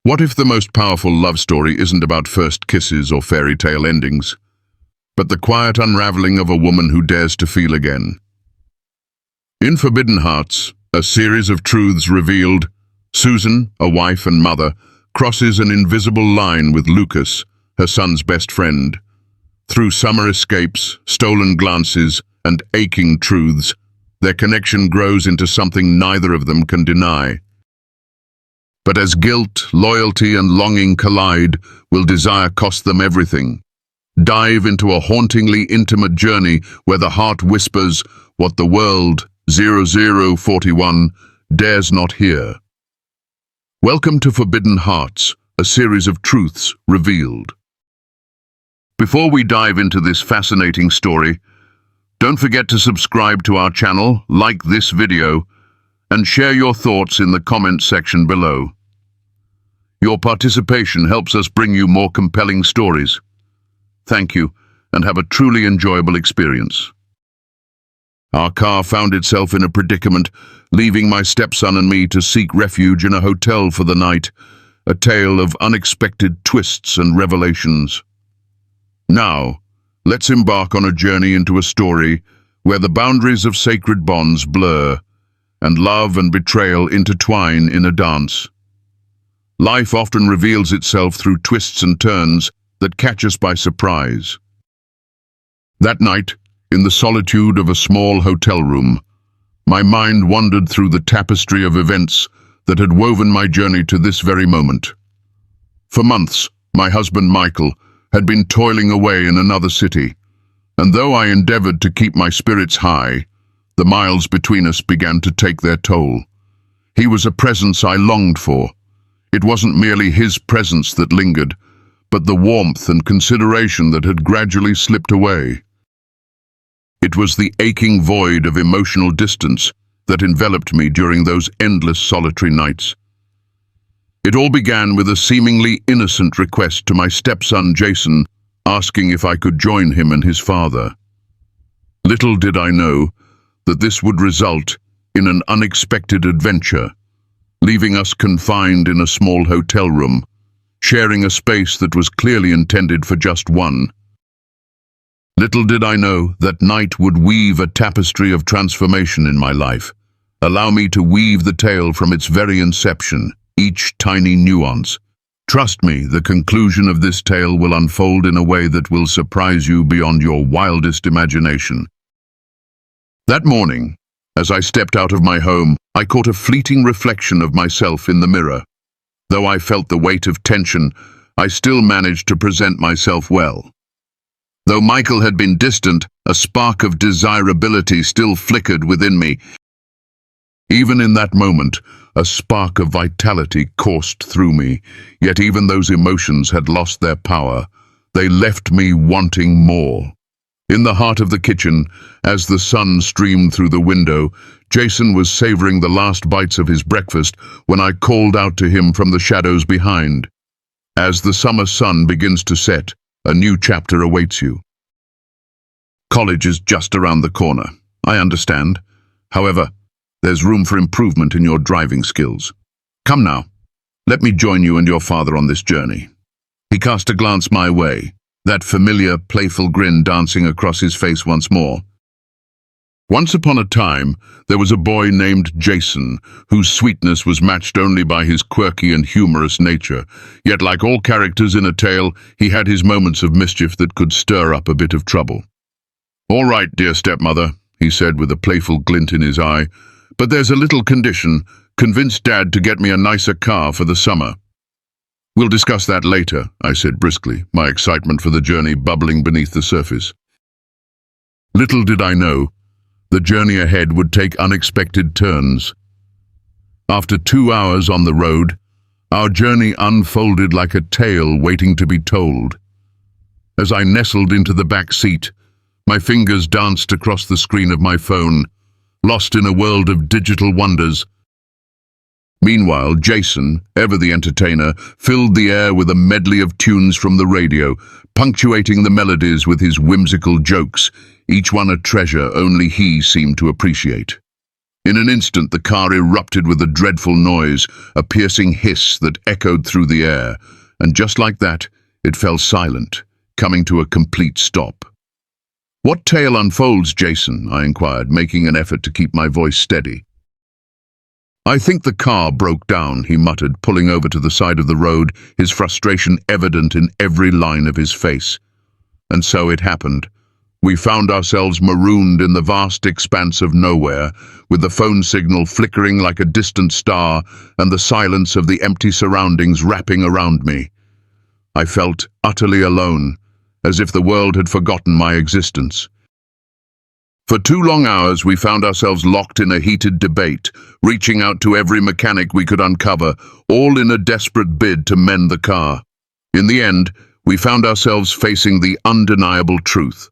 What if the most powerful love story isn't about first kisses or fairy tale endings, but the quiet unraveling of a woman who dares to feel again? In Forbidden Hearts, a series of truths revealed, Susan, a wife and mother, crosses an invisible line with Lucas, her son's best friend. Through summer escapes, stolen glances, and aching truths, their connection grows into something neither of them can deny. But as guilt, loyalty, and longing collide, will desire cost them everything? Dive into a hauntingly intimate journey where the heart whispers what the world, 0041, dares not hear. Welcome to Forbidden Hearts, a series of truths revealed. Before we dive into this fascinating story, don't forget to subscribe to our channel, like this video, and share your thoughts in the comment section below. Your participation helps us bring you more compelling stories. Thank you, and have a truly enjoyable experience. Our car found itself in a predicament, leaving my stepson and me to seek refuge in a hotel for the night, a tale of unexpected twists and revelations. Now, let's embark on a journey into a story where the boundaries of sacred bonds blur and love and betrayal intertwine in a dance. Life often reveals itself through twists and turns that catch us by surprise. That night, in the solitude of a small hotel room, my mind wandered through the tapestry of events that had woven my journey to this very moment. For months, my husband Michael had been toiling away in another city, and though I endeavored to keep my spirits high, the miles between us began to take their toll. He was a presence I longed for. It wasn't merely his presence that lingered, but the warmth and consideration that had gradually slipped away. It was the aching void of emotional distance that enveloped me during those endless solitary nights. It all began with a seemingly innocent request to my stepson Jason, asking if I could join him and his father. Little did I know that this would result in an unexpected adventure, leaving us confined in a small hotel room, sharing a space that was clearly intended for just one. Little did I know that night would weave a tapestry of transformation in my life, allow me to weave the tale from its very inception, each tiny nuance. Trust me, the conclusion of this tale will unfold in a way that will surprise you beyond your wildest imagination. That morning, as I stepped out of my home, I caught a fleeting reflection of myself in the mirror. Though I felt the weight of tension, I still managed to present myself well. Though Michael had been distant, a spark of desirability still flickered within me. Even in that moment, a spark of vitality coursed through me, yet even those emotions had lost their power. They left me wanting more. In the heart of the kitchen, as the sun streamed through the window, Jason was savoring the last bites of his breakfast when I called out to him from the shadows behind. As the summer sun begins to set, a new chapter awaits you. College is just around the corner. I understand. However, there's room for improvement in your driving skills. Come now, let me join you and your father on this journey. He cast a glance my way, that familiar, playful grin dancing across his face once more. Once upon a time, there was a boy named Jason, whose sweetness was matched only by his quirky and humorous nature. Yet, like all characters in a tale, he had his moments of mischief that could stir up a bit of trouble. "All right, dear stepmother," he said with a playful glint in his eye, "but there's a little condition. Convince Dad to get me a nicer car for the summer." "We'll discuss that later," I said briskly, my excitement for the journey bubbling beneath the surface. Little did I know, the journey ahead would take unexpected turns. After 2 hours on the road, our journey unfolded like a tale waiting to be told. As I nestled into the back seat, my fingers danced across the screen of my phone, lost in a world of digital wonders. Meanwhile, Jason, ever the entertainer, filled the air with a medley of tunes from the radio, punctuating the melodies with his whimsical jokes, each one a treasure only he seemed to appreciate. In an instant, the car erupted with a dreadful noise, a piercing hiss that echoed through the air, and just like that, it fell silent, coming to a complete stop. "What tale unfolds, Jason?" I inquired, making an effort to keep my voice steady. "I think the car broke down," he muttered, pulling over to the side of the road, his frustration evident in every line of his face. And so it happened. We found ourselves marooned in the vast expanse of nowhere, with the phone signal flickering like a distant star and the silence of the empty surroundings wrapping around me. I felt utterly alone, as if the world had forgotten my existence. For 2 long hours we found ourselves locked in a heated debate, reaching out to every mechanic we could uncover, all in a desperate bid to mend the car. In the end, we found ourselves facing the undeniable truth.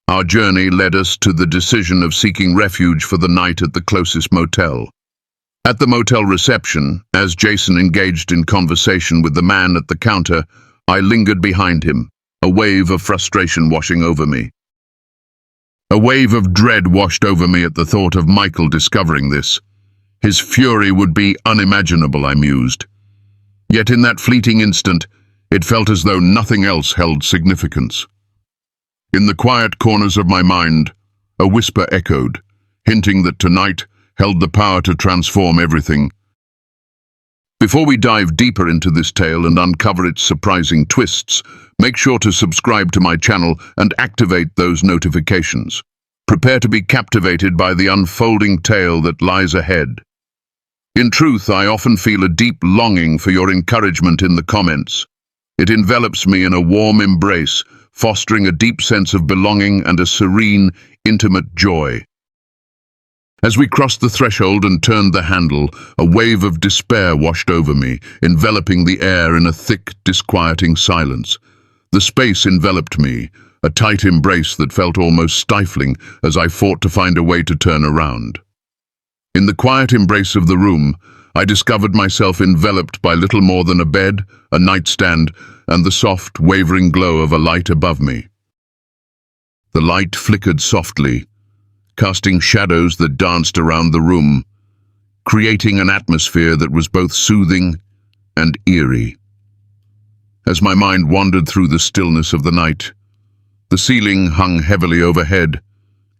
Our journey led us to the decision of seeking refuge for the night at the closest motel. At the motel reception, as Jason engaged in conversation with the man at the counter, I lingered behind him, a wave of frustration washing over me. A wave of dread washed over me at the thought of Michael discovering this. His fury would be unimaginable, I mused. Yet in that fleeting instant, it felt as though nothing else held significance. In the quiet corners of my mind, a whisper echoed, hinting that tonight held the power to transform everything. Before we dive deeper into this tale and uncover its surprising twists, make sure to subscribe to my channel and activate those notifications. Prepare to be captivated by the unfolding tale that lies ahead. In truth, I often feel a deep longing for your encouragement in the comments. It envelops me in a warm embrace, fostering a deep sense of belonging and a serene, intimate joy. As we crossed the threshold and turned the handle, a wave of despair washed over me, enveloping the air in a thick, disquieting silence. The space enveloped me, a tight embrace that felt almost stifling as I fought to find a way to turn around. In the quiet embrace of the room, I discovered myself enveloped by little more than a bed, a nightstand, and the soft, wavering glow of a light above me. The light flickered softly, casting shadows that danced around the room, creating an atmosphere that was both soothing and eerie. As my mind wandered through the stillness of the night, the ceiling hung heavily overhead,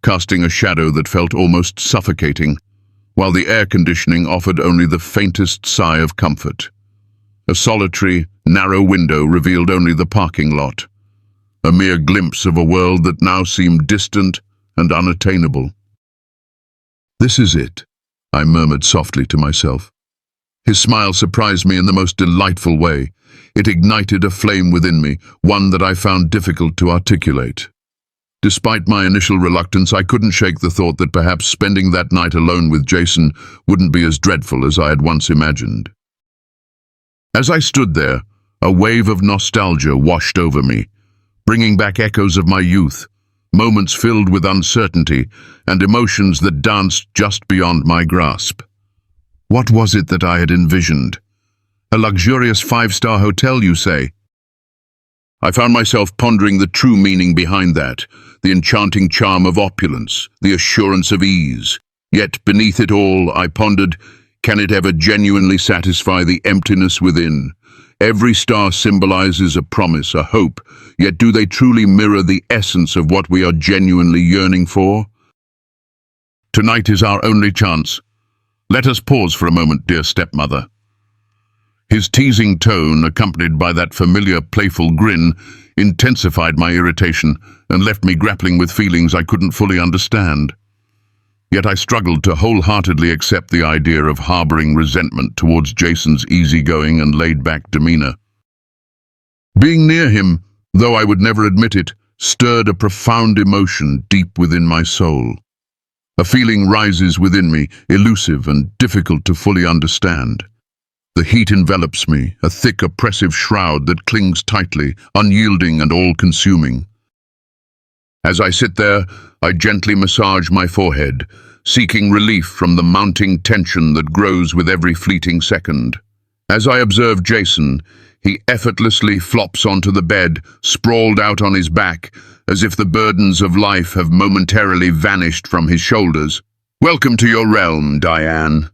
casting a shadow that felt almost suffocating, while the air conditioning offered only the faintest sigh of comfort. A solitary, narrow window revealed only the parking lot, a mere glimpse of a world that now seemed distant and unattainable. "This is it," I murmured softly to myself. His smile surprised me in the most delightful way. It ignited a flame within me, one that I found difficult to articulate. Despite my initial reluctance, I couldn't shake the thought that perhaps spending that night alone with Jason wouldn't be as dreadful as I had once imagined. As I stood there, a wave of nostalgia washed over me, bringing back echoes of my youth, moments filled with uncertainty and emotions that danced just beyond my grasp. What was it that I had envisioned? A luxurious 5-star hotel, you say? I found myself pondering the true meaning behind that, the enchanting charm of opulence, the assurance of ease. Yet beneath it all, I pondered, can it ever genuinely satisfy the emptiness within? Every star symbolizes a promise, a hope, yet do they truly mirror the essence of what we are genuinely yearning for? Tonight is our only chance. Let us pause for a moment, dear stepmother. His teasing tone, accompanied by that familiar, playful grin, intensified my irritation and left me grappling with feelings I couldn't fully understand. Yet I struggled to wholeheartedly accept the idea of harboring resentment towards Jason's easygoing and laid-back demeanor. Being near him, though I would never admit it, stirred a profound emotion deep within my soul. A feeling rises within me, elusive and difficult to fully understand. The heat envelops me, a thick, oppressive shroud that clings tightly, unyielding and all-consuming. As I sit there, I gently massage my forehead, seeking relief from the mounting tension that grows with every fleeting second. As I observe Jason, he effortlessly flops onto the bed, sprawled out on his back, as if the burdens of life have momentarily vanished from his shoulders. Welcome to your realm, Diane.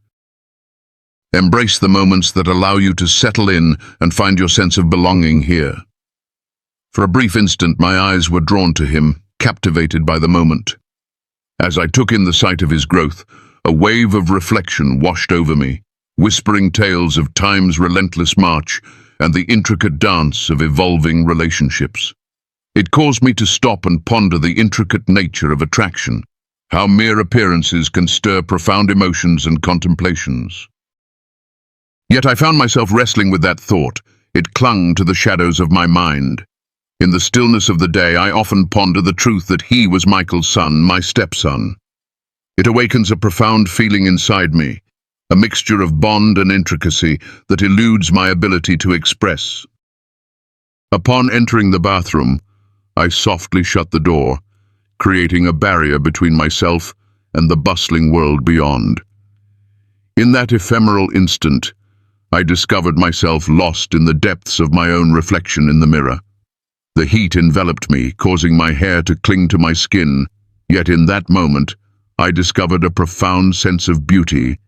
Embrace the moments that allow you to settle in and find your sense of belonging here. For a brief instant, my eyes were drawn to him, captivated by the moment. As I took in the sight of his growth, a wave of reflection washed over me, whispering tales of time's relentless march and the intricate dance of evolving relationships. It caused me to stop and ponder the intricate nature of attraction, how mere appearances can stir profound emotions and contemplations. Yet I found myself wrestling with that thought. It clung to the shadows of my mind. In the stillness of the day, I often ponder the truth that he was Michael's son, my stepson. It awakens a profound feeling inside me, a mixture of bond and intricacy that eludes my ability to express. Upon entering the bathroom, I softly shut the door, creating a barrier between myself and the bustling world beyond. In that ephemeral instant, I discovered myself lost in the depths of my own reflection in the mirror. The heat enveloped me, causing my hair to cling to my skin, yet in that moment, I discovered a profound sense of beauty.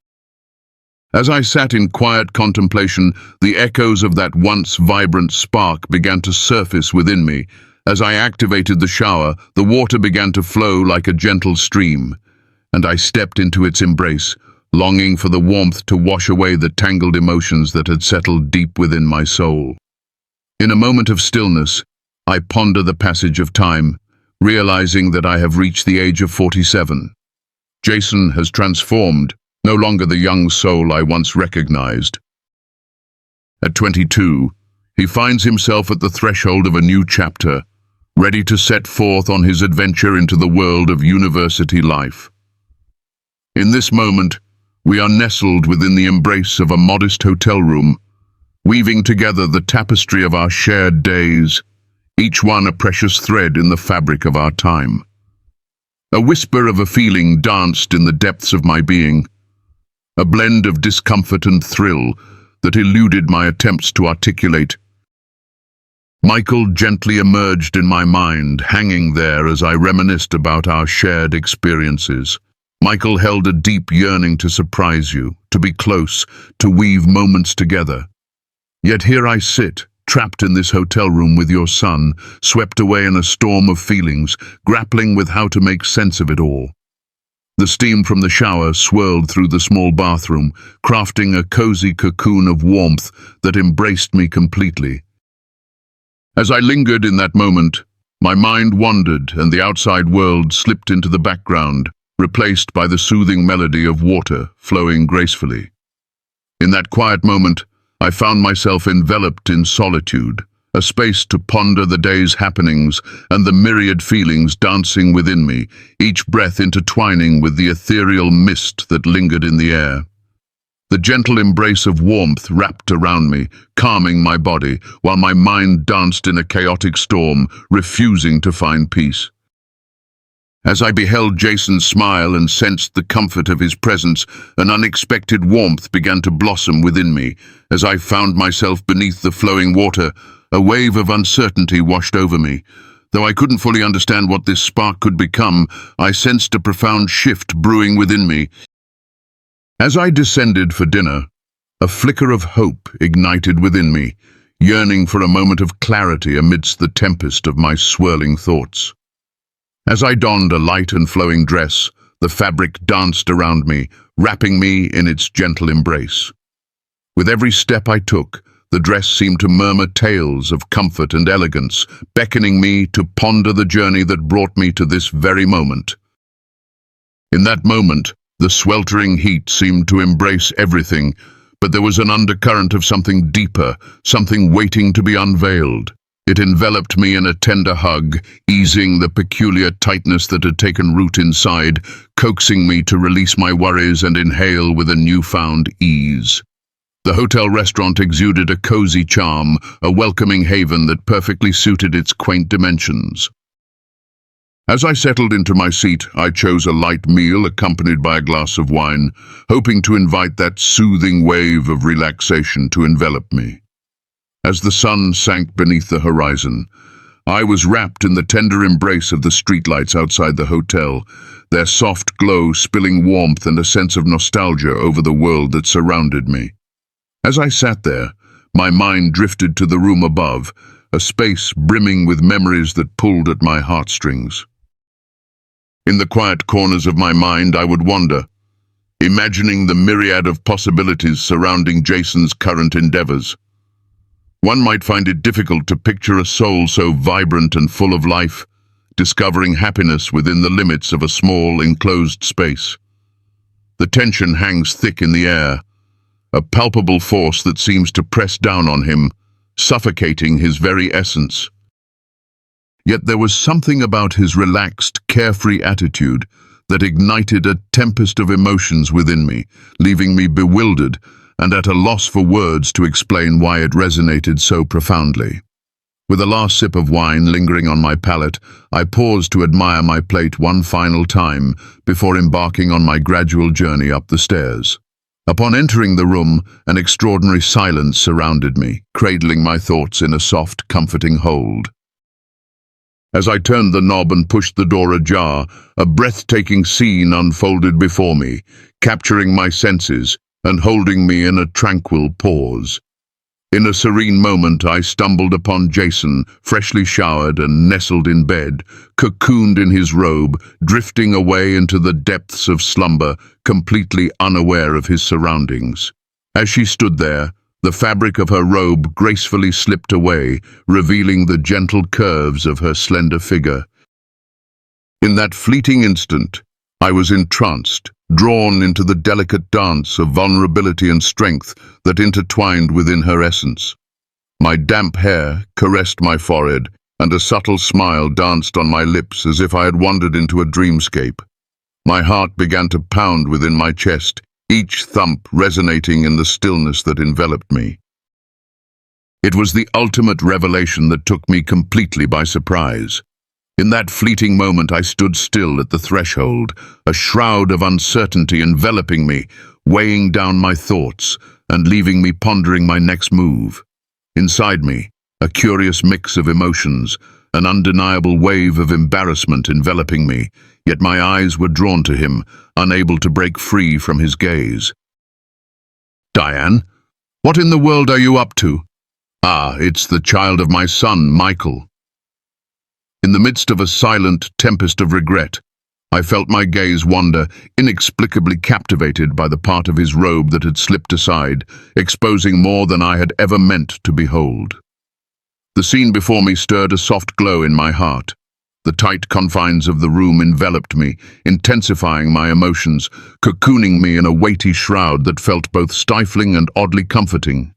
As I sat in quiet contemplation, the echoes of that once vibrant spark began to surface within me. As I activated the shower, the water began to flow like a gentle stream, and I stepped into its embrace, longing for the warmth to wash away the tangled emotions that had settled deep within my soul. In a moment of stillness, I ponder the passage of time, realizing that I have reached the age of 47. Jason has transformed, no longer the young soul I once recognized. At 22, he finds himself at the threshold of a new chapter, ready to set forth on his adventure into the world of university life. In this moment, we are nestled within the embrace of a modest hotel room, weaving together the tapestry of our shared days, each one a precious thread in the fabric of our time. A whisper of a feeling danced in the depths of my being, a blend of discomfort and thrill that eluded my attempts to articulate. Michael gently emerged in my mind, hanging there as I reminisced about our shared experiences. Michael held a deep yearning to surprise you, to be close, to weave moments together. Yet here I sit, trapped in this hotel room with your son, swept away in a storm of feelings, grappling with how to make sense of it all. The steam from the shower swirled through the small bathroom, crafting a cozy cocoon of warmth that embraced me completely. As I lingered in that moment, my mind wandered and the outside world slipped into the background, replaced by the soothing melody of water flowing gracefully. In that quiet moment, I found myself enveloped in solitude, a space to ponder the day's happenings and the myriad feelings dancing within me, each breath intertwining with the ethereal mist that lingered in the air. The gentle embrace of warmth wrapped around me, calming my body, while my mind danced in a chaotic storm, refusing to find peace. As I beheld Jason smile and sensed the comfort of his presence, an unexpected warmth began to blossom within me. As I found myself beneath the flowing water, a wave of uncertainty washed over me. Though I couldn't fully understand what this spark could become, I sensed a profound shift brewing within me. As I descended for dinner, a flicker of hope ignited within me, yearning for a moment of clarity amidst the tempest of my swirling thoughts. As I donned a light and flowing dress, the fabric danced around me, wrapping me in its gentle embrace. With every step I took, the dress seemed to murmur tales of comfort and elegance, beckoning me to ponder the journey that brought me to this very moment. In that moment, the sweltering heat seemed to embrace everything, but there was an undercurrent of something deeper, something waiting to be unveiled. It enveloped me in a tender hug, easing the peculiar tightness that had taken root inside, coaxing me to release my worries and inhale with a newfound ease. The hotel restaurant exuded a cozy charm, a welcoming haven that perfectly suited its quaint dimensions. As I settled into my seat, I chose a light meal accompanied by a glass of wine, hoping to invite that soothing wave of relaxation to envelop me. As the sun sank beneath the horizon, I was wrapped in the tender embrace of the streetlights outside the hotel, their soft glow spilling warmth and a sense of nostalgia over the world that surrounded me. As I sat there, my mind drifted to the room above, a space brimming with memories that pulled at my heartstrings. In the quiet corners of my mind, I would wander, imagining the myriad of possibilities surrounding Jason's current endeavors. One might find it difficult to picture a soul so vibrant and full of life, discovering happiness within the limits of a small, enclosed space. The tension hangs thick in the air, a palpable force that seems to press down on him, suffocating his very essence. Yet there was something about his relaxed, carefree attitude that ignited a tempest of emotions within me, leaving me bewildered and at a loss for words to explain why it resonated so profoundly. With a last sip of wine lingering on my palate, I paused to admire my plate one final time before embarking on my gradual journey up the stairs. Upon entering the room, an extraordinary silence surrounded me, cradling my thoughts in a soft, comforting hold. As I turned the knob and pushed the door ajar, a breathtaking scene unfolded before me, capturing my senses and holding me in a tranquil pause. In a serene moment, I stumbled upon Jason, freshly showered and nestled in bed, cocooned in his robe, drifting away into the depths of slumber, completely unaware of his surroundings. As she stood there, the fabric of her robe gracefully slipped away, revealing the gentle curves of her slender figure. In that fleeting instant, I was entranced, drawn into the delicate dance of vulnerability and strength that intertwined within her essence. My damp hair caressed my forehead, and a subtle smile danced on my lips as if I had wandered into a dreamscape. My heart began to pound within my chest, each thump resonating in the stillness that enveloped me. It was the ultimate revelation that took me completely by surprise. In that fleeting moment, I stood still at the threshold, a shroud of uncertainty enveloping me, weighing down my thoughts and leaving me pondering my next move. Inside me, a curious mix of emotions, an undeniable wave of embarrassment enveloping me, yet my eyes were drawn to him, unable to break free from his gaze. "Diane, what in the world are you up to?" "Ah, it's the child of my son, Michael." In the midst of a silent tempest of regret, I felt my gaze wander, inexplicably captivated by the part of his robe that had slipped aside, exposing more than I had ever meant to behold. The scene before me stirred a soft glow in my heart. The tight confines of the room enveloped me, intensifying my emotions, cocooning me in a weighty shroud that felt both stifling and oddly comforting.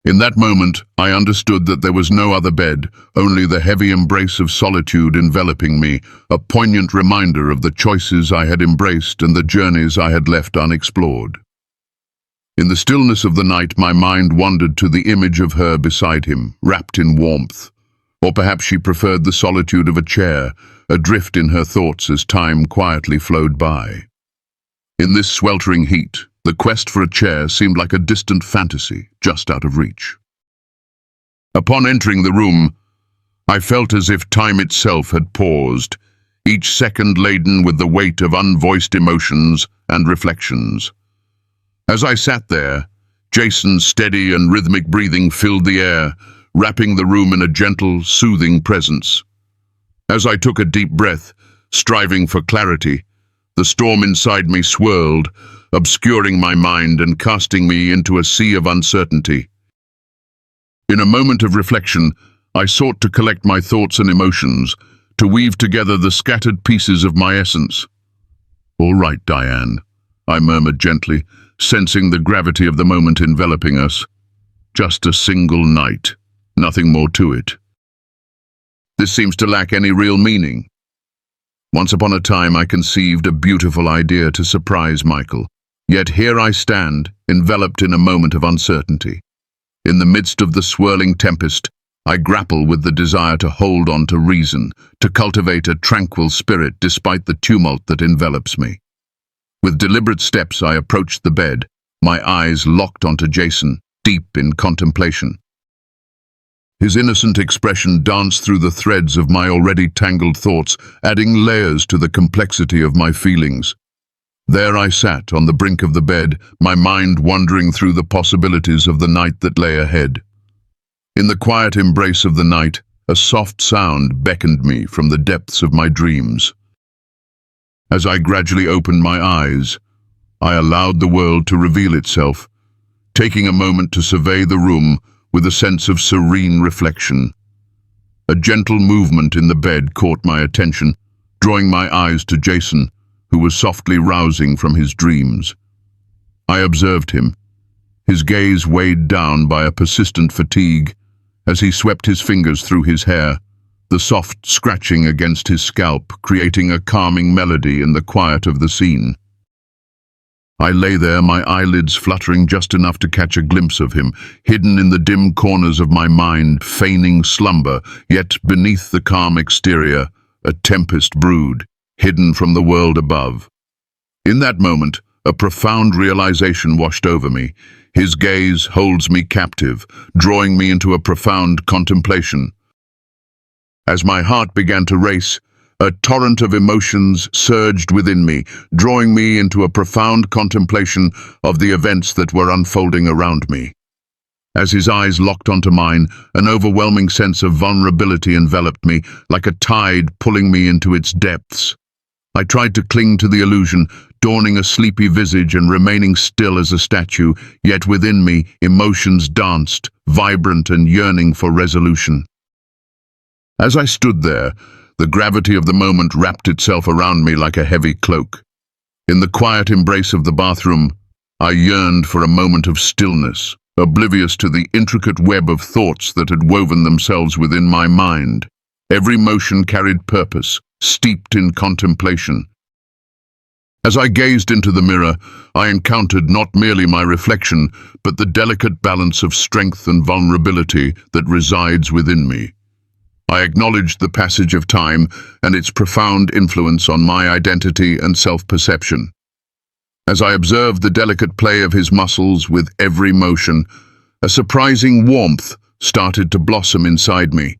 In that moment, I understood that there was no other bed, only the heavy embrace of solitude enveloping me, a poignant reminder of the choices I had embraced and the journeys I had left unexplored. In the stillness of the night, my mind wandered to the image of her beside him, wrapped in warmth. Or perhaps she preferred the solitude of a chair, adrift in her thoughts as time quietly flowed by. In this sweltering heat, the quest for a chair seemed like a distant fantasy, just out of reach. Upon entering the room, I felt as if time itself had paused, each second laden with the weight of unvoiced emotions and reflections. As I sat there, Jason's steady and rhythmic breathing filled the air, wrapping the room in a gentle, soothing presence. As I took a deep breath, striving for clarity, the storm inside me swirled, obscuring my mind and casting me into a sea of uncertainty. In a moment of reflection, I sought to collect my thoughts and emotions, to weave together the scattered pieces of my essence. "All right, Diane," I murmured gently, sensing the gravity of the moment enveloping us. "Just a single night, nothing more to it." This seems to lack any real meaning. Once upon a time, I conceived a beautiful idea to surprise Michael. Yet here I stand, enveloped in a moment of uncertainty. In the midst of the swirling tempest, I grapple with the desire to hold on to reason, to cultivate a tranquil spirit despite the tumult that envelops me. With deliberate steps, I approached the bed, my eyes locked onto Jason, deep in contemplation. His innocent expression danced through the threads of my already tangled thoughts, adding layers to the complexity of my feelings. There I sat on the brink of the bed, my mind wandering through the possibilities of the night that lay ahead. In the quiet embrace of the night, a soft sound beckoned me from the depths of my dreams. As I gradually opened my eyes, I allowed the world to reveal itself, taking a moment to survey the room with a sense of serene reflection. A gentle movement in the bed caught my attention, drawing my eyes to Jason, who was softly rousing from his dreams. I observed him, his gaze weighed down by a persistent fatigue, as he swept his fingers through his hair, the soft scratching against his scalp creating a calming melody in the quiet of the scene. I lay there, my eyelids fluttering just enough to catch a glimpse of him, hidden in the dim corners of my mind, feigning slumber, yet beneath the calm exterior, a tempest brewed, hidden from the world above. In that moment, a profound realization washed over me. His gaze holds me captive, drawing me into a profound contemplation. As my heart began to race, a torrent of emotions surged within me, drawing me into a profound contemplation of the events that were unfolding around me. As his eyes locked onto mine, an overwhelming sense of vulnerability enveloped me, like a tide pulling me into its depths. I tried to cling to the illusion, donning a sleepy visage and remaining still as a statue, yet within me emotions danced, vibrant and yearning for resolution. As I stood there, the gravity of the moment wrapped itself around me like a heavy cloak. In the quiet embrace of the bathroom, I yearned for a moment of stillness, oblivious to the intricate web of thoughts that had woven themselves within my mind. Every motion carried purpose, steeped in contemplation. As I gazed into the mirror, I encountered not merely my reflection, but the delicate balance of strength and vulnerability that resides within me. I acknowledged the passage of time and its profound influence on my identity and self-perception. As I observed the delicate play of his muscles with every motion, a surprising warmth started to blossom inside me.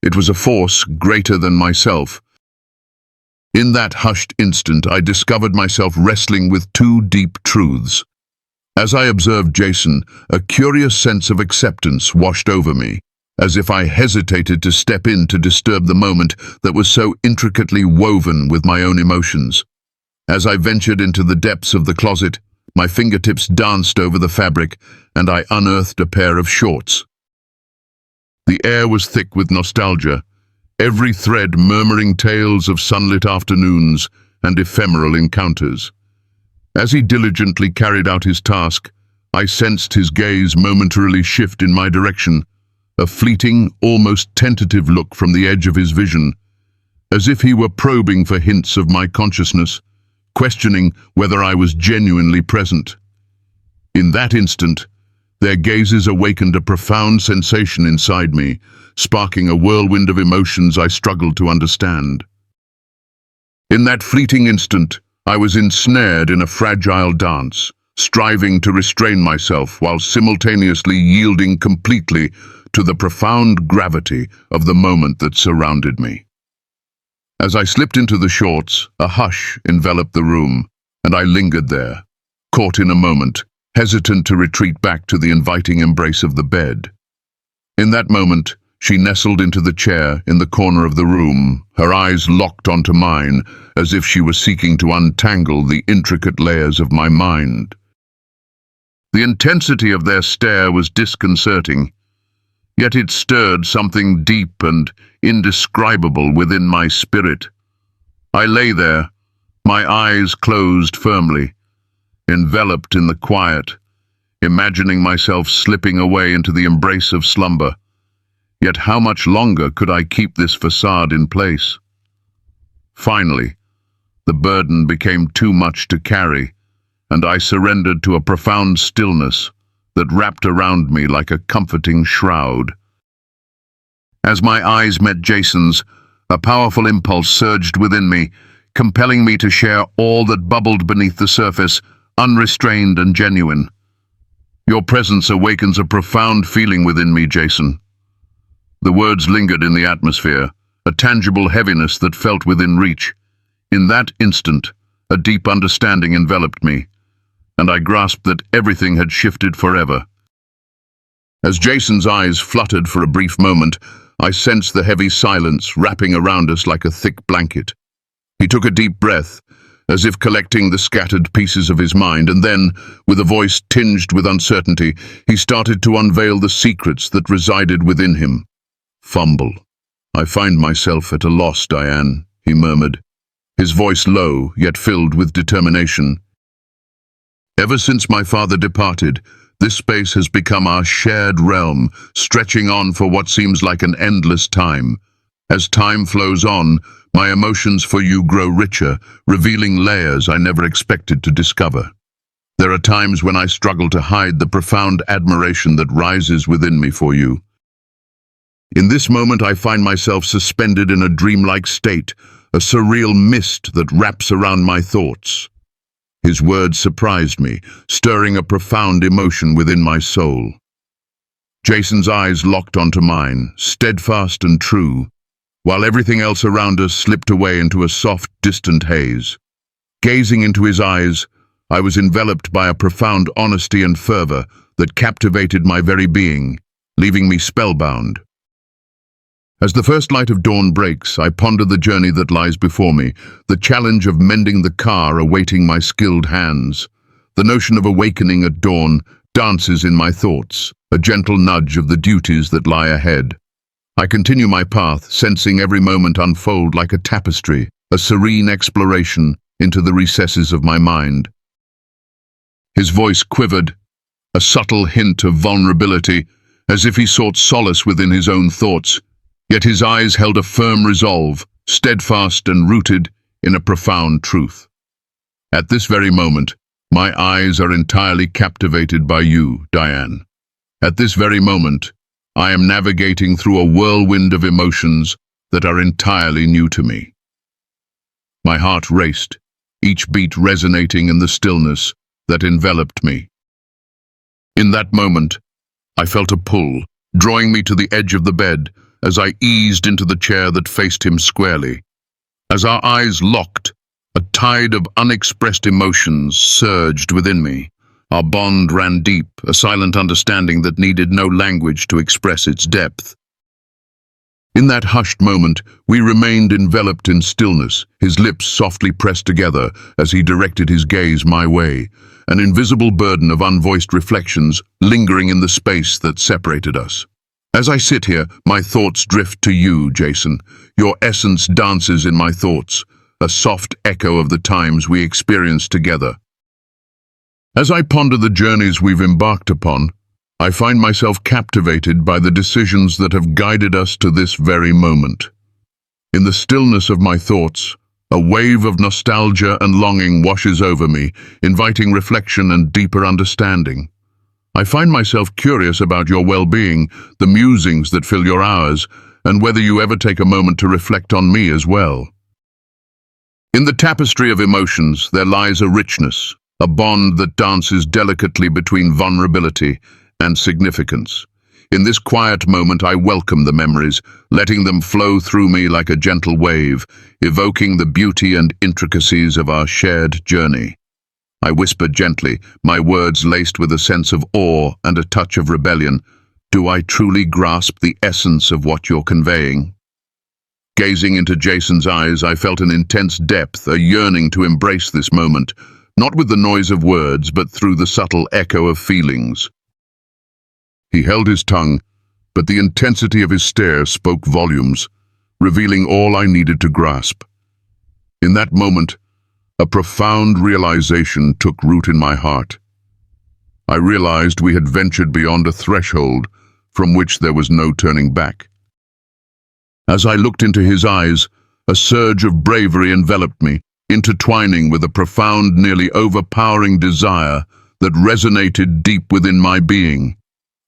It was a force greater than myself. In that hushed instant, I discovered myself wrestling with two deep truths. As I observed Jason, a curious sense of acceptance washed over me, as if I hesitated to step in to disturb the moment that was so intricately woven with my own emotions. As I ventured into the depths of the closet, my fingertips danced over the fabric, and I unearthed a pair of shorts. The air was thick with nostalgia, every thread murmuring tales of sunlit afternoons and ephemeral encounters. As he diligently carried out his task, I sensed his gaze momentarily shift in my direction, a fleeting, almost tentative look from the edge of his vision, as if he were probing for hints of my consciousness, questioning whether I was genuinely present. In that instant, their gazes awakened a profound sensation inside me, sparking a whirlwind of emotions I struggled to understand. In that fleeting instant, I was ensnared in a fragile dance, striving to restrain myself while simultaneously yielding completely to the profound gravity of the moment that surrounded me. As I slipped into the shorts, a hush enveloped the room, and I lingered there, caught in a moment, hesitant to retreat back to the inviting embrace of the bed. In that moment, she nestled into the chair in the corner of the room, her eyes locked onto mine, as if she was seeking to untangle the intricate layers of my mind. The intensity of their stare was disconcerting, yet it stirred something deep and indescribable within my spirit. I lay there, my eyes closed firmly, enveloped in the quiet, imagining myself slipping away into the embrace of slumber. Yet how much longer could I keep this facade in place? Finally, the burden became too much to carry, and I surrendered to a profound stillness that wrapped around me like a comforting shroud. As my eyes met Jason's, a powerful impulse surged within me, compelling me to share all that bubbled beneath the surface, unrestrained and genuine. Your presence awakens a profound feeling within me, Jason. The words lingered in the atmosphere, a tangible heaviness that felt within reach. In that instant, a deep understanding enveloped me, and I grasped that everything had shifted forever. As Jason's eyes fluttered for a brief moment, I sensed the heavy silence wrapping around us like a thick blanket. He took a deep breath, as if collecting the scattered pieces of his mind, and then, with a voice tinged with uncertainty, he started to unveil the secrets that resided within him. "Fumble. I find myself at a loss, Diane," he murmured, his voice low, yet filled with determination. "Ever since my father departed, this space has become our shared realm, stretching on for what seems like an endless time. As time flows on, my emotions for you grow richer, revealing layers I never expected to discover. There are times when I struggle to hide the profound admiration that rises within me for you. In this moment, I find myself suspended in a dreamlike state, a surreal mist that wraps around my thoughts." His words surprised me, stirring a profound emotion within my soul. Jason's eyes locked onto mine, steadfast and true, while everything else around us slipped away into a soft, distant haze. Gazing into his eyes, I was enveloped by a profound honesty and fervor that captivated my very being, leaving me spellbound. As the first light of dawn breaks, I ponder the journey that lies before me, the challenge of mending the car awaiting my skilled hands. The notion of awakening at dawn dances in my thoughts, a gentle nudge of the duties that lie ahead. I continue my path, sensing every moment unfold like a tapestry, a serene exploration into the recesses of my mind. His voice quivered, a subtle hint of vulnerability, as if he sought solace within his own thoughts. Yet his eyes held a firm resolve, steadfast and rooted in a profound truth. At this very moment, my eyes are entirely captivated by you, Diane. At this very moment, I am navigating through a whirlwind of emotions that are entirely new to me. My heart raced, each beat resonating in the stillness that enveloped me. In that moment, I felt a pull, drawing me to the edge of the bed, as I eased into the chair that faced him squarely. As our eyes locked, a tide of unexpressed emotions surged within me. Our bond ran deep, a silent understanding that needed no language to express its depth. In that hushed moment, we remained enveloped in stillness, his lips softly pressed together as he directed his gaze my way, an invisible burden of unvoiced reflections lingering in the space that separated us. As I sit here, my thoughts drift to you, Jason. Your essence dances in my thoughts, a soft echo of the times we experienced together. As I ponder the journeys we've embarked upon, I find myself captivated by the decisions that have guided us to this very moment. In the stillness of my thoughts, a wave of nostalgia and longing washes over me, inviting reflection and deeper understanding. I find myself curious about your well-being, the musings that fill your hours, and whether you ever take a moment to reflect on me as well. In the tapestry of emotions, there lies a richness, a bond that dances delicately between vulnerability and significance. In this quiet moment, I welcome the memories, letting them flow through me like a gentle wave, evoking the beauty and intricacies of our shared journey. I whispered gently, my words laced with a sense of awe and a touch of rebellion. Do I truly grasp the essence of what you're conveying? Gazing into Jason's eyes, I felt an intense depth, a yearning to embrace this moment, not with the noise of words, but through the subtle echo of feelings. He held his tongue, but the intensity of his stare spoke volumes, revealing all I needed to grasp. In that moment, a profound realization took root in my heart. I realized we had ventured beyond a threshold from which there was no turning back. As I looked into his eyes, a surge of bravery enveloped me, intertwining with a profound, nearly overpowering desire that resonated deep within my being.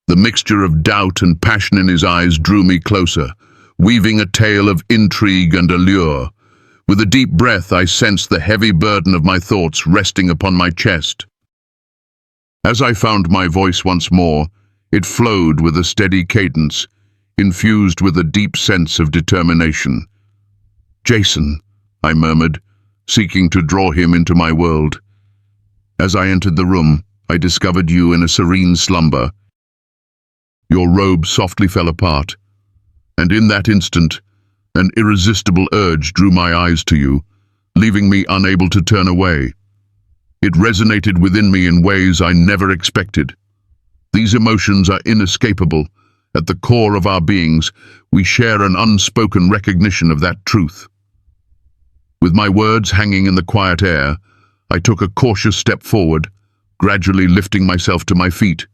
The mixture of doubt and passion in his eyes drew me closer, weaving a tale of intrigue and allure. With a deep breath, I sensed the heavy burden of my thoughts resting upon my chest. As I found my voice once more, it flowed with a steady cadence, infused with a deep sense of determination. "Jason," I murmured, seeking to draw him into my world. As I entered the room, I discovered you in a serene slumber. Your robe softly fell apart, and in that instant, an irresistible urge drew my eyes to you, leaving me unable to turn away. It resonated within me in ways I never expected. These emotions are inescapable. At the core of our beings, we share an unspoken recognition of that truth. With my words hanging in the quiet air, I took a cautious step forward, gradually lifting myself to my feet.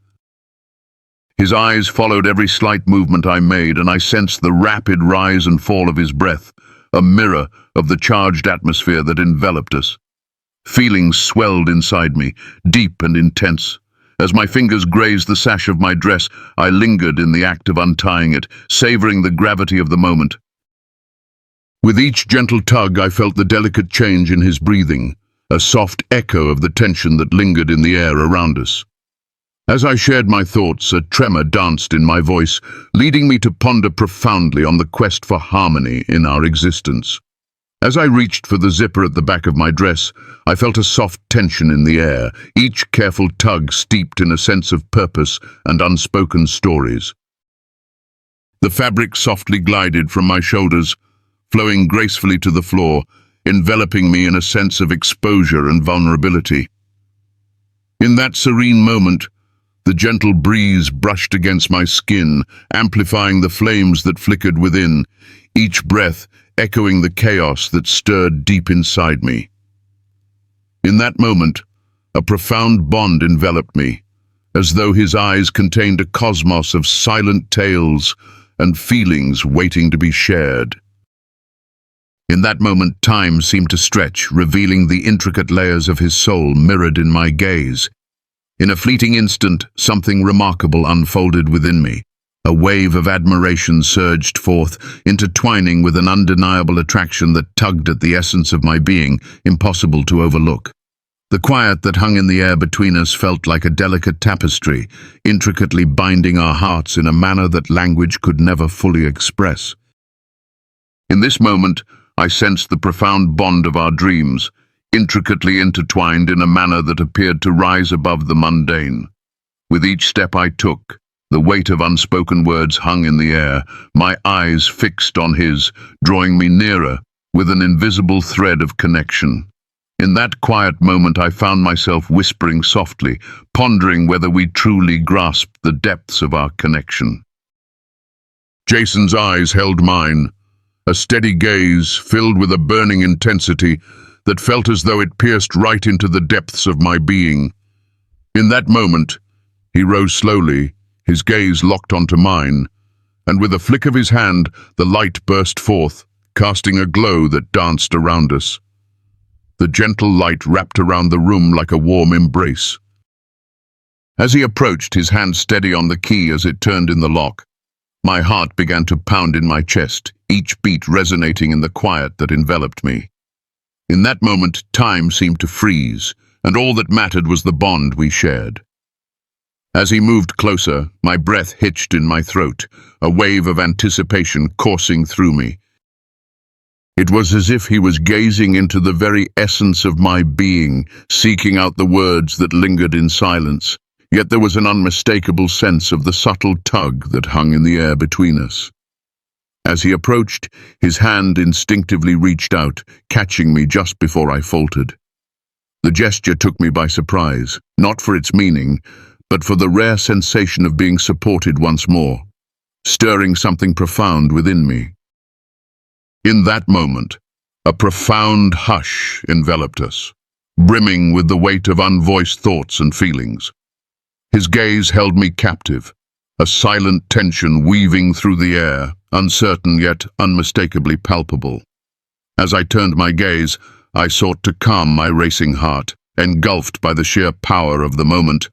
His eyes followed every slight movement I made, and I sensed the rapid rise and fall of his breath, a mirror of the charged atmosphere that enveloped us. Feelings swelled inside me, deep and intense. As my fingers grazed the sash of my dress, I lingered in the act of untying it, savoring the gravity of the moment. With each gentle tug, I felt the delicate change in his breathing, a soft echo of the tension that lingered in the air around us. As I shared my thoughts, a tremor danced in my voice, leading me to ponder profoundly on the quest for harmony in our existence. As I reached for the zipper at the back of my dress, I felt a soft tension in the air, each careful tug steeped in a sense of purpose and unspoken stories. The fabric softly glided from my shoulders, flowing gracefully to the floor, enveloping me in a sense of exposure and vulnerability. In that serene moment, the gentle breeze brushed against my skin, amplifying the flames that flickered within, each breath echoing the chaos that stirred deep inside me. In that moment, a profound bond enveloped me, as though his eyes contained a cosmos of silent tales and feelings waiting to be shared. In that moment, time seemed to stretch, revealing the intricate layers of his soul mirrored in my gaze. In a fleeting instant, something remarkable unfolded within me. A wave of admiration surged forth, intertwining with an undeniable attraction that tugged at the essence of my being, impossible to overlook. The quiet that hung in the air between us felt like a delicate tapestry, intricately binding our hearts in a manner that language could never fully express. In this moment, I sensed the profound bond of our dreams, intricately intertwined in a manner that appeared to rise above the mundane. With each step I took, the weight of unspoken words hung in the air, my eyes fixed on his, drawing me nearer with an invisible thread of connection. In that quiet moment I found myself whispering softly, pondering whether we truly grasped the depths of our connection. Jason's eyes held mine, a steady gaze filled with a burning intensity that felt as though it pierced right into the depths of my being. In that moment, he rose slowly, his gaze locked onto mine, and with a flick of his hand, the light burst forth, casting a glow that danced around us. The gentle light wrapped around the room like a warm embrace. As he approached, his hand steady on the key as it turned in the lock, my heart began to pound in my chest, each beat resonating in the quiet that enveloped me. In that moment, time seemed to freeze, and all that mattered was the bond we shared. As he moved closer, my breath hitched in my throat, a wave of anticipation coursing through me. It was as if he was gazing into the very essence of my being, seeking out the words that lingered in silence. Yet there was an unmistakable sense of the subtle tug that hung in the air between us. As he approached, his hand instinctively reached out, catching me just before I faltered. The gesture took me by surprise, not for its meaning, but for the rare sensation of being supported once more, stirring something profound within me. In that moment, a profound hush enveloped us, brimming with the weight of unvoiced thoughts and feelings. His gaze held me captive, a silent tension weaving through the air, uncertain yet unmistakably palpable. As I turned my gaze, I sought to calm my racing heart, engulfed by the sheer power of the moment.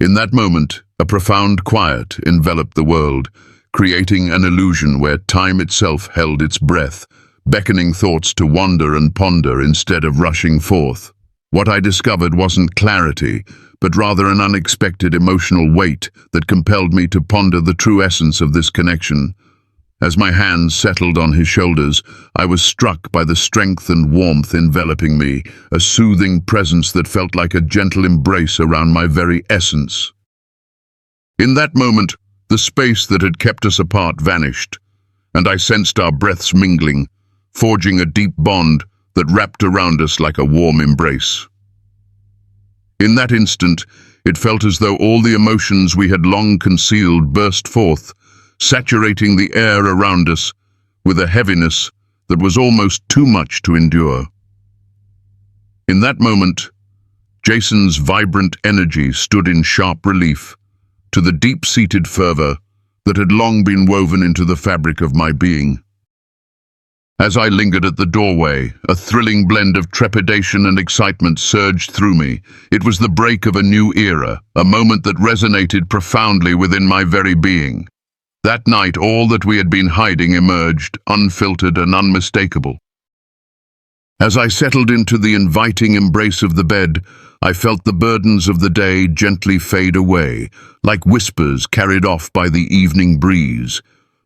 In that moment, a profound quiet enveloped the world, creating an illusion where time itself held its breath, beckoning thoughts to wander and ponder instead of rushing forth. What I discovered wasn't clarity, but rather an unexpected emotional weight that compelled me to ponder the true essence of this connection. As my hands settled on his shoulders, I was struck by the strength and warmth enveloping me, a soothing presence that felt like a gentle embrace around my very essence. In that moment, the space that had kept us apart vanished, and I sensed our breaths mingling, forging a deep bond that wrapped around us like a warm embrace. In that instant, it felt as though all the emotions we had long concealed burst forth, saturating the air around us with a heaviness that was almost too much to endure. In that moment, Jason's vibrant energy stood in sharp relief to the deep-seated fervor that had long been woven into the fabric of my being. As I lingered at the doorway, a thrilling blend of trepidation and excitement surged through me. It was the break of a new era, a moment that resonated profoundly within my very being. That night, all that we had been hiding emerged, unfiltered and unmistakable. As I settled into the inviting embrace of the bed, I felt the burdens of the day gently fade away, like whispers carried off by the evening breeze.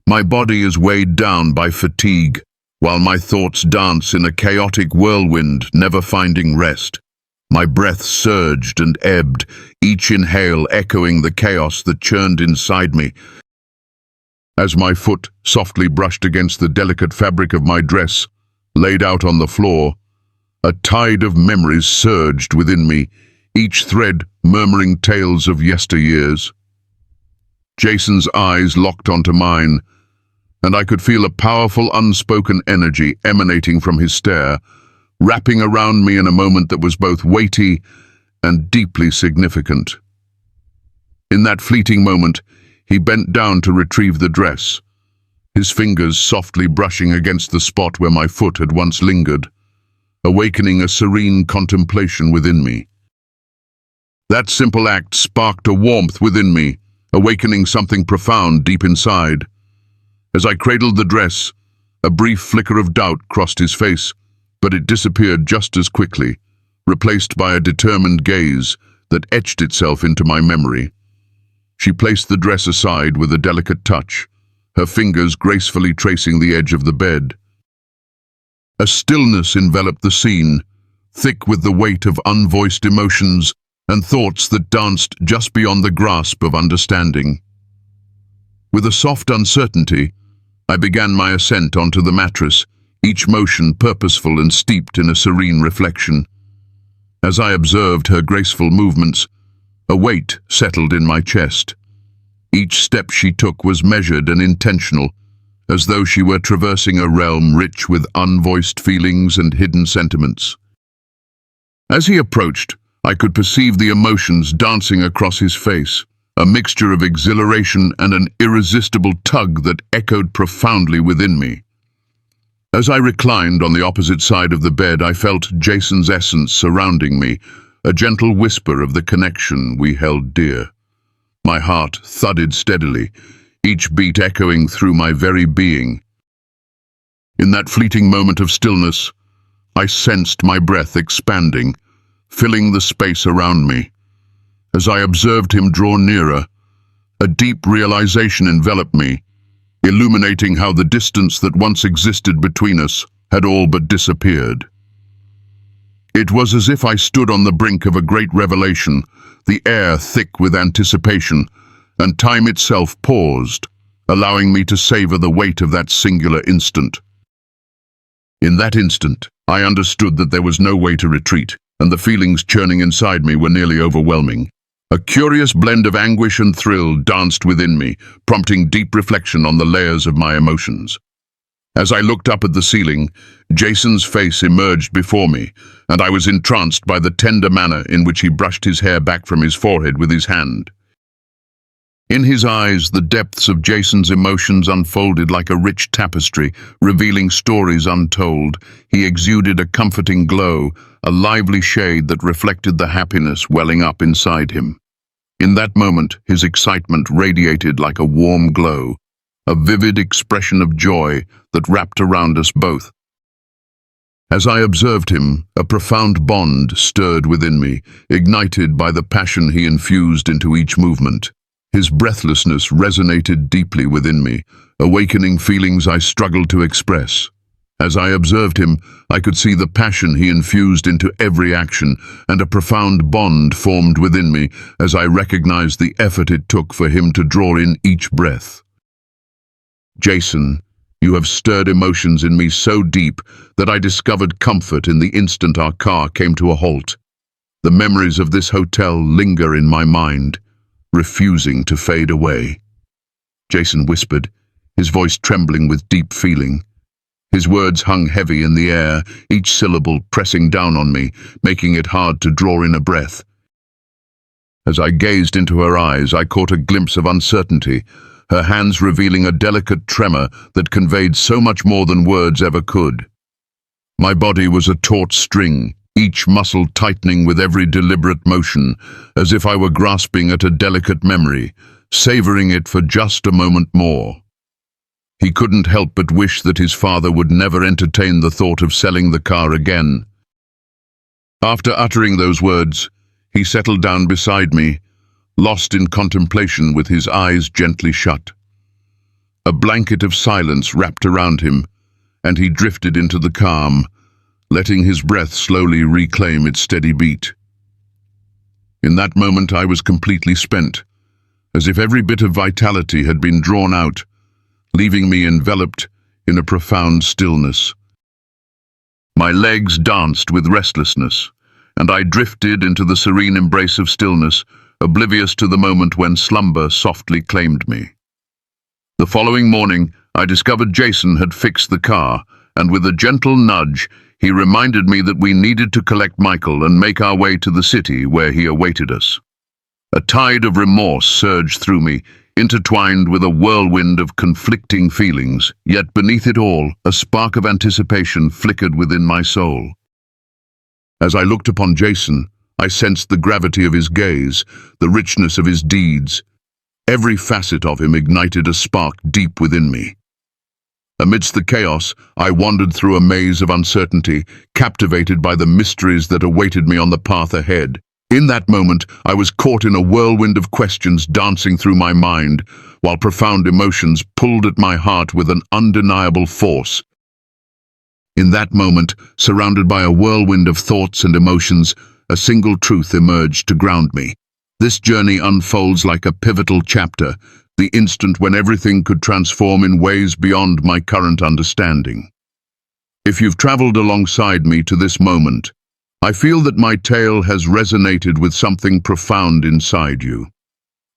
My body is weighed down by fatigue, while my thoughts dance in a chaotic whirlwind, never finding rest. My breath surged and ebbed, each inhale echoing the chaos that churned inside me. As my foot softly brushed against the delicate fabric of my dress, laid out on the floor, a tide of memories surged within me, each thread murmuring tales of yesteryears. Jason's eyes locked onto mine, and I could feel a powerful unspoken energy emanating from his stare, wrapping around me in a moment that was both weighty and deeply significant. In that fleeting moment, he bent down to retrieve the dress, his fingers softly brushing against the spot where my foot had once lingered, awakening a serene contemplation within me. That simple act sparked a warmth within me, awakening something profound deep inside. As I cradled the dress, a brief flicker of doubt crossed his face, but it disappeared just as quickly, replaced by a determined gaze that etched itself into my memory. She placed the dress aside with a delicate touch, her fingers gracefully tracing the edge of the bed. A stillness enveloped the scene, thick with the weight of unvoiced emotions and thoughts that danced just beyond the grasp of understanding. With a soft uncertainty, I began my ascent onto the mattress, each motion purposeful and steeped in a serene reflection. As I observed her graceful movements, a weight settled in my chest. Each step she took was measured and intentional, as though she were traversing a realm rich with unvoiced feelings and hidden sentiments. As he approached, I could perceive the emotions dancing across his face, a mixture of exhilaration and an irresistible tug that echoed profoundly within me. As I reclined on the opposite side of the bed, I felt Jason's essence surrounding me, a gentle whisper of the connection we held dear. My heart thudded steadily, each beat echoing through my very being. In that fleeting moment of stillness, I sensed my breath expanding, filling the space around me. As I observed him draw nearer, a deep realization enveloped me, illuminating how the distance that once existed between us had all but disappeared. It was as if I stood on the brink of a great revelation, the air thick with anticipation, and time itself paused, allowing me to savor the weight of that singular instant. In that instant, I understood that there was no way to retreat, and the feelings churning inside me were nearly overwhelming. A curious blend of anguish and thrill danced within me, prompting deep reflection on the layers of my emotions. As I looked up at the ceiling, Jason's face emerged before me, and I was entranced by the tender manner in which he brushed his hair back from his forehead with his hand. In his eyes, the depths of Jason's emotions unfolded like a rich tapestry, revealing stories untold. He exuded a comforting glow, a lively shade that reflected the happiness welling up inside him. In that moment, his excitement radiated like a warm glow, a vivid expression of joy that wrapped around us both. As I observed him, a profound bond stirred within me, ignited by the passion he infused into each movement. His breathlessness resonated deeply within me, awakening feelings I struggled to express. As I observed him, I could see the passion he infused into every action, and a profound bond formed within me as I recognized the effort it took for him to draw in each breath. Jason, you have stirred emotions in me so deep that I discovered comfort in the instant our car came to a halt. The memories of this hotel linger in my mind, refusing to fade away. Jason whispered, his voice trembling with deep feeling. His words hung heavy in the air, each syllable pressing down on me, making it hard to draw in a breath. As I gazed into her eyes, I caught a glimpse of uncertainty, her hands revealing a delicate tremor that conveyed so much more than words ever could. My body was a taut string, each muscle tightening with every deliberate motion, as if I were grasping at a delicate memory, savoring it for just a moment more. He couldn't help but wish that his father would never entertain the thought of selling the car again. After uttering those words, he settled down beside me, lost in contemplation with his eyes gently shut. A blanket of silence wrapped around him, and he drifted into the calm, letting his breath slowly reclaim its steady beat. In that moment I was completely spent, as if every bit of vitality had been drawn out, leaving me enveloped in a profound stillness. My legs danced with restlessness, and I drifted into the serene embrace of stillness, oblivious to the moment when slumber softly claimed me. The following morning, I discovered Jason had fixed the car, and with a gentle nudge, he reminded me that we needed to collect Michael and make our way to the city where he awaited us. A tide of remorse surged through me, intertwined with a whirlwind of conflicting feelings, yet beneath it all, a spark of anticipation flickered within my soul. As I looked upon Jason, I sensed the gravity of his gaze, the richness of his deeds. Every facet of him ignited a spark deep within me. Amidst the chaos, I wandered through a maze of uncertainty, captivated by the mysteries that awaited me on the path ahead. In that moment, I was caught in a whirlwind of questions dancing through my mind, while profound emotions pulled at my heart with an undeniable force. In that moment, surrounded by a whirlwind of thoughts and emotions, a single truth emerged to ground me. This journey unfolds like a pivotal chapter, the instant when everything could transform in ways beyond my current understanding. If you've traveled alongside me to this moment, I feel that my tale has resonated with something profound inside you.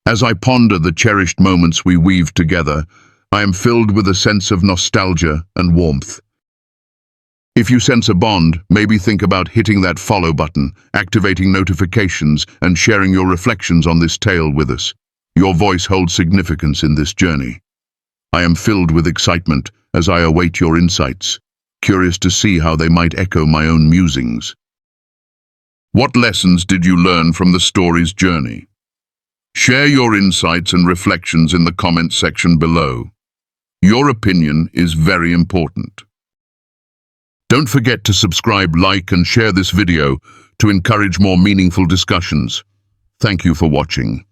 As I ponder the cherished moments we weaved together, I am filled with a sense of nostalgia and warmth. If you sense a bond, maybe think about hitting that follow button, activating notifications, and sharing your reflections on this tale with us. Your voice holds significance in this journey. I am filled with excitement as I await your insights, curious to see how they might echo my own musings. What lessons did you learn from the story's journey? Share your insights and reflections in the comments section below. Your opinion is very important. Don't forget to subscribe, like, and share this video to encourage more meaningful discussions. Thank you for watching.